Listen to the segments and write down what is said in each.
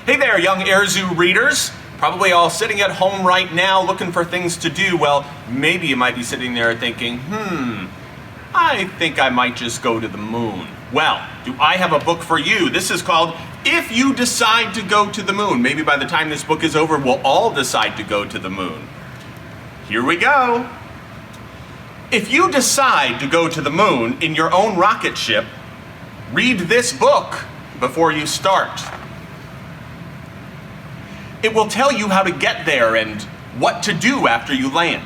Hey there, young Air Zoo readers. Probably all sitting at home right now looking for things to do. Well, maybe you might be sitting there thinking, I think I might just go to the moon. Well, do I have a book for you? This is called If You Decide to Go to the Moon. Maybe by the time this book is over, we'll all decide to go to the moon. Here we go. If you decide to go to the moon in your own rocket ship, read this book before you start. It will tell you how to get there and what to do after you land.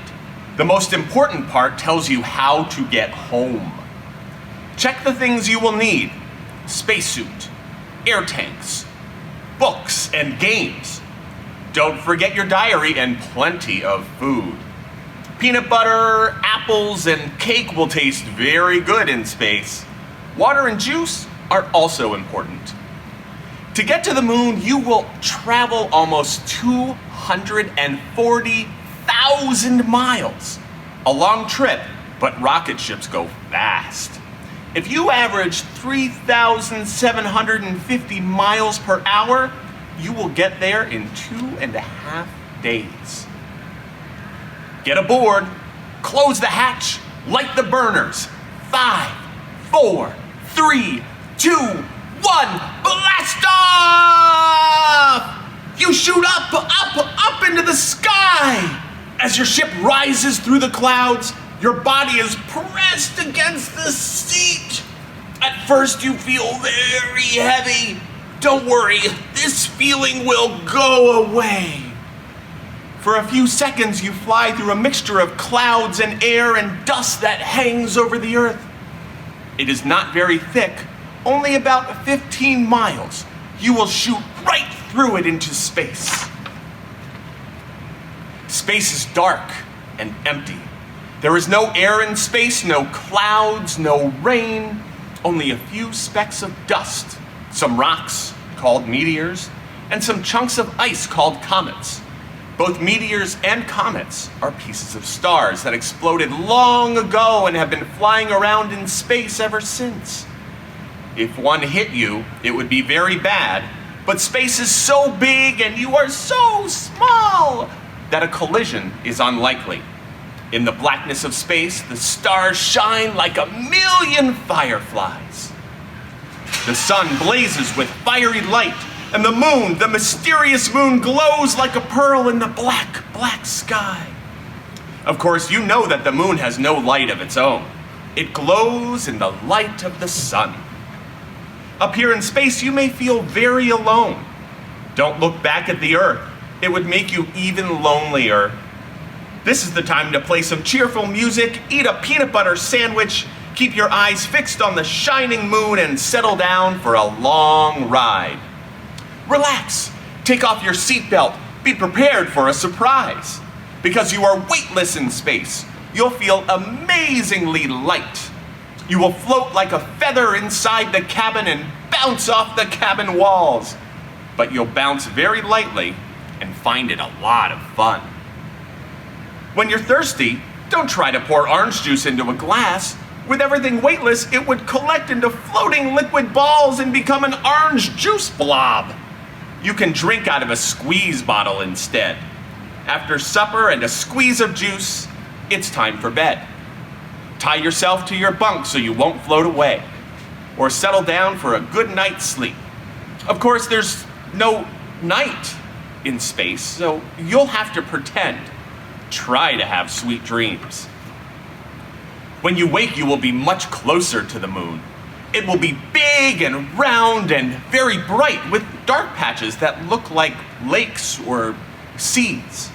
The most important part tells you how to get home. Check the things you will need: spacesuit, air tanks, books, and games. Don't forget your diary and plenty of food. Peanut butter, apples, and cake will taste very good in space. Water and juice are also important. To get to the moon, you will travel almost 240,000 miles. A long trip, but rocket ships go fast. If you average 3,750 miles per hour, you will get there in 2.5 days. Get aboard, close the hatch, light the burners. 5, 4, 3, 2, 1, blast off! You shoot up into the sky! As your ship rises through the clouds, your body is pressed against the seat. At first you feel very heavy. Don't worry, this feeling will go away. For a few seconds you fly through a mixture of clouds and air and dust that hangs over the earth. It is not very thick, only about 15 miles. You will shoot right through it into space. Space is dark and empty. There is no air in space, no clouds, no rain, only a few specks of dust, some rocks called meteors, and some chunks of ice called comets. Both meteors and comets are pieces of stars that exploded long ago and have been flying around in space ever since. If one hit you, it would be very bad, but space is so big and you are so small that a collision is unlikely. In the blackness of space, the stars shine like 1,000,000 fireflies. The sun blazes with fiery light, and the moon, the mysterious moon, glows like a pearl in the black, black sky. Of course, you know that the moon has no light of its own. It glows in the light of the sun. Up here in space, you may feel very alone. Don't look back at the Earth. It would make you even lonelier. This is the time to play some cheerful music, eat a peanut butter sandwich, keep your eyes fixed on the shining moon, and settle down for a long ride. Relax, take off your seatbelt, be prepared for a surprise. Because you are weightless in space, you'll feel amazingly light. You will float like a feather inside the cabin and bounce off the cabin walls. But you'll bounce very lightly and find it a lot of fun. When you're thirsty, don't try to pour orange juice into a glass. With everything weightless, it would collect into floating liquid balls and become an orange juice blob. You can drink out of a squeeze bottle instead. After supper and a squeeze of juice, it's time for bed. Tie yourself to your bunk so you won't float away, or settle down for a good night's sleep. Of course, there's no night in space, so you'll have to pretend. Try to have sweet dreams. When you wake, you will be much closer to the moon. It will be big and round and very bright with dark patches that look like lakes or seas.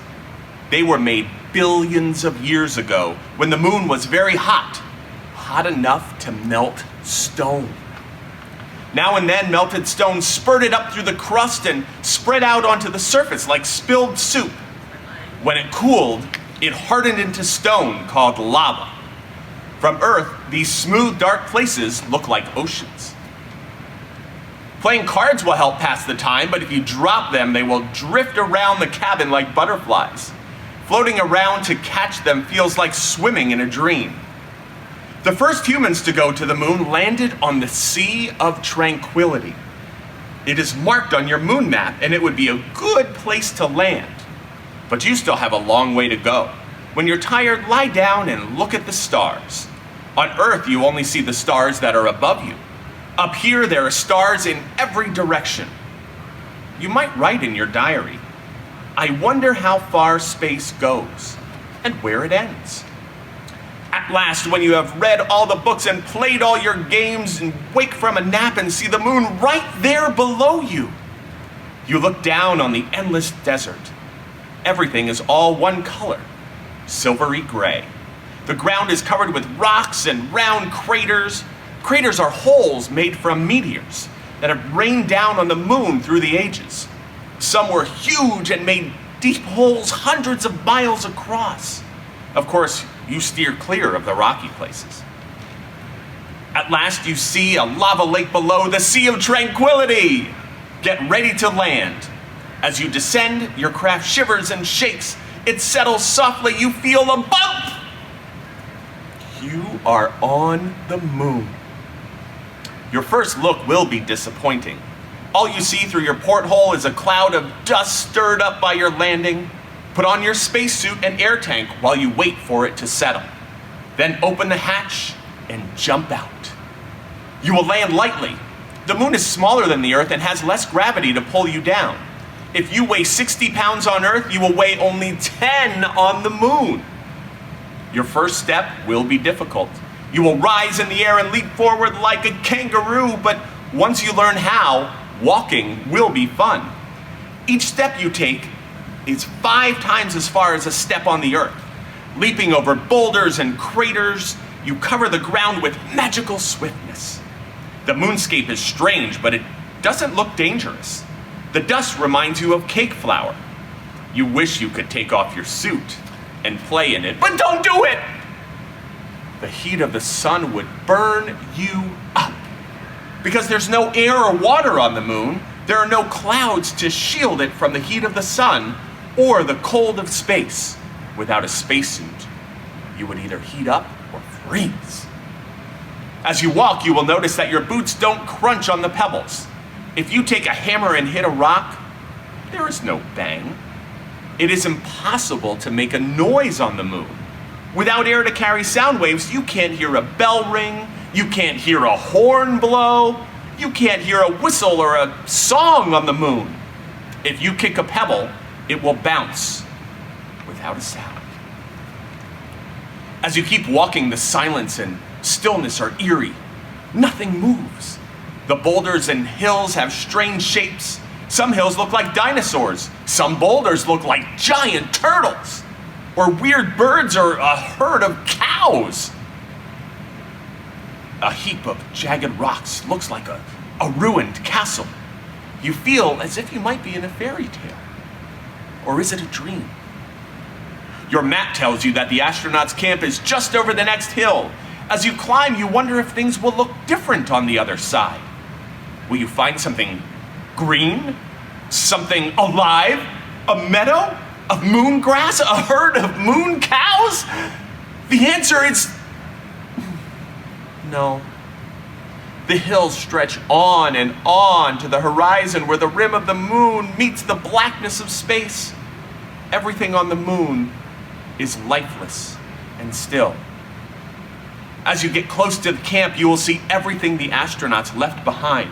They were made billions of years ago when the moon was very hot, hot enough to melt stone. Now and then, melted stone spurted up through the crust and spread out onto the surface like spilled soup. When it cooled, it hardened into stone called lava. From Earth, these smooth, dark places look like oceans. Playing cards will help pass the time, but if you drop them, they will drift around the cabin like butterflies. Floating around to catch them feels like swimming in a dream. The first humans to go to the moon landed on the Sea of Tranquility. It is marked on your moon map, and it would be a good place to land. But you still have a long way to go. When you're tired, lie down and look at the stars. On Earth, you only see the stars that are above you. Up here, there are stars in every direction. You might write in your diary, I wonder how far space goes and where it ends. At last, when you have read all the books and played all your games and wake from a nap and see the moon right there below you, you look down on the endless desert. Everything is all one color, silvery gray. The ground is covered with rocks and round craters. Craters are holes made from meteors that have rained down on the moon through the ages. Some were huge and made deep holes hundreds of miles across. Of course, you steer clear of the rocky places. At last you see a lava lake below, the Sea of Tranquility. Get ready to land. As you descend, your craft shivers and shakes. It settles softly, you feel a bump. You are on the moon. Your first look will be disappointing. All you see through your porthole is a cloud of dust stirred up by your landing. Put on your spacesuit and air tank while you wait for it to settle. Then open the hatch and jump out. You will land lightly. The moon is smaller than the Earth and has less gravity to pull you down. If you weigh 60 pounds on Earth, you will weigh only 10 on the moon. Your first step will be difficult. You will rise in the air and leap forward like a kangaroo, but once you learn how, walking will be fun. Each step you take is 5 times as far as a step on the Earth. Leaping over boulders and craters, you cover the ground with magical swiftness. The moonscape is strange, but it doesn't look dangerous. The dust reminds you of cake flour. You wish you could take off your suit and play in it, but don't do it! The heat of the sun would burn you up. Because there's no air or water on the moon, there are no clouds to shield it from the heat of the sun or the cold of space. Without a spacesuit, you would either heat up or freeze. As you walk, you will notice that your boots don't crunch on the pebbles. If you take a hammer and hit a rock, there is no bang. It is impossible to make a noise on the moon. Without air to carry sound waves, you can't hear a bell ring, you can't hear a horn blow, you can't hear a whistle or a song on the moon. If you kick a pebble, it will bounce without a sound. As you keep walking, the silence and stillness are eerie. Nothing moves. The boulders and hills have strange shapes. Some hills look like dinosaurs. Some boulders look like giant turtles, or weird birds, or a herd of cows. A heap of jagged rocks looks like a ruined castle. You feel as if you might be in a fairy tale. Or is it a dream? Your map tells you that the astronauts' camp is just over the next hill. As you climb, you wonder if things will look different on the other side. Will you find something green? Something alive? A meadow? Of moon grass? A herd of moon cows? The answer is no. The hills stretch on and on to the horizon where the rim of the moon meets the blackness of space. Everything on the moon is lifeless and still. As you get close to the camp, you will see everything the astronauts left behind.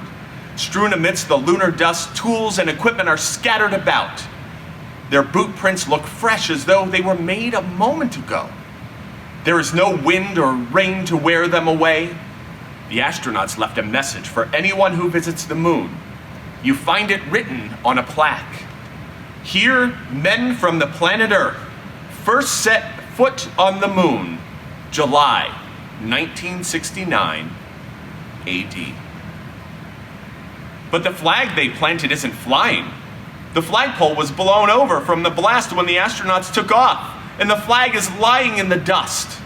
Strewn amidst the lunar dust, tools and equipment are scattered about. Their boot prints look fresh, as though they were made a moment ago. There is no wind or rain to wear them away. The astronauts left a message for anyone who visits the moon. You find it written on a plaque. Here, men from the planet Earth first set foot on the moon, July 1969 AD. But the flag they planted isn't flying. The flagpole was blown over from the blast when the astronauts took off, and the flag is lying in the dust.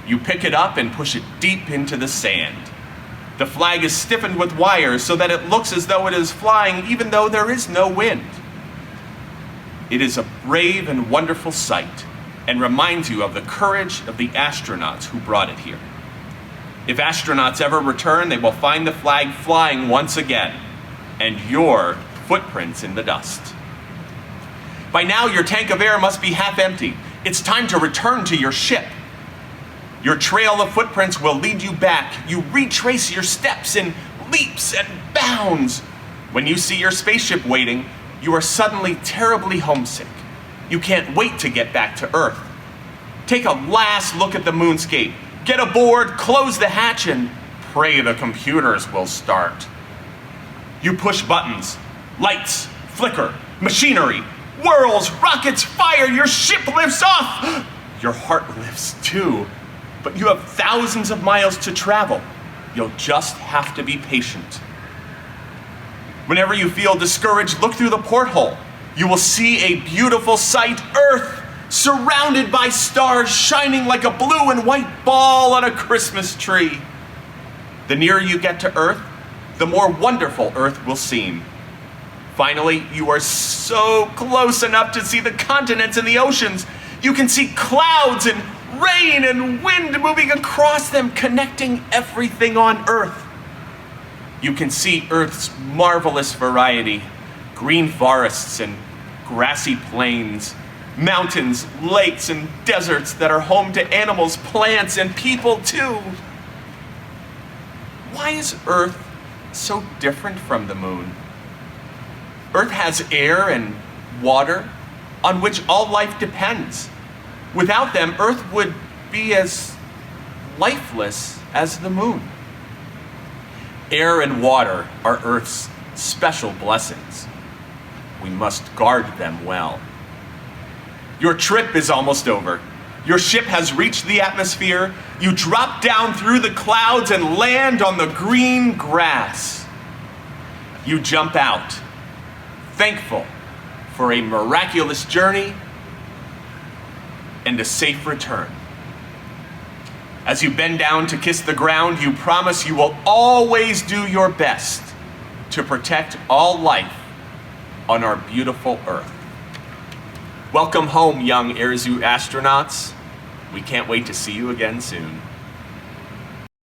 You pick it up and push it deep into the sand. The flag is stiffened with wires so that it looks as though it is flying even though there is no wind. It is a brave and wonderful sight and reminds you of the courage of the astronauts who brought it here. If astronauts ever return, they will find the flag flying once again, and your footprints in the dust. By now, your tank of air must be half empty. It's time to return to your ship. Your trail of footprints will lead you back. You retrace your steps in leaps and bounds. When you see your spaceship waiting, you are suddenly terribly homesick. You can't wait to get back to Earth. Take a last look at the moonscape. Get aboard, close the hatch, and pray the computers will start. You push buttons. Lights flicker. Machinery whirls. Rockets fire. Your ship lifts off. Your heart lifts too. But you have thousands of miles to travel. You'll just have to be patient. Whenever you feel discouraged, look through the porthole. You will see a beautiful sight, Earth, surrounded by stars shining like a blue and white ball on a Christmas tree. The nearer you get to Earth, the more wonderful Earth will seem. Finally, you are so close enough to see the continents and the oceans. You can see clouds and rain and wind moving across them, connecting everything on Earth. You can see Earth's marvelous variety, green forests and grassy plains, mountains, lakes, and deserts that are home to animals, plants, and people too. Why is Earth so different from the moon? Earth has air and water on which all life depends. Without them, Earth would be as lifeless as the moon. Air and water are Earth's special blessings. We must guard them well. Your trip is almost over. Your ship has reached the atmosphere. You drop down through the clouds and land on the green grass. You jump out, thankful for a miraculous journey and a safe return. As you bend down to kiss the ground, you promise you will always do your best to protect all life on our beautiful Earth. Welcome home, young Air Zoo astronauts. We can't wait to see you again soon.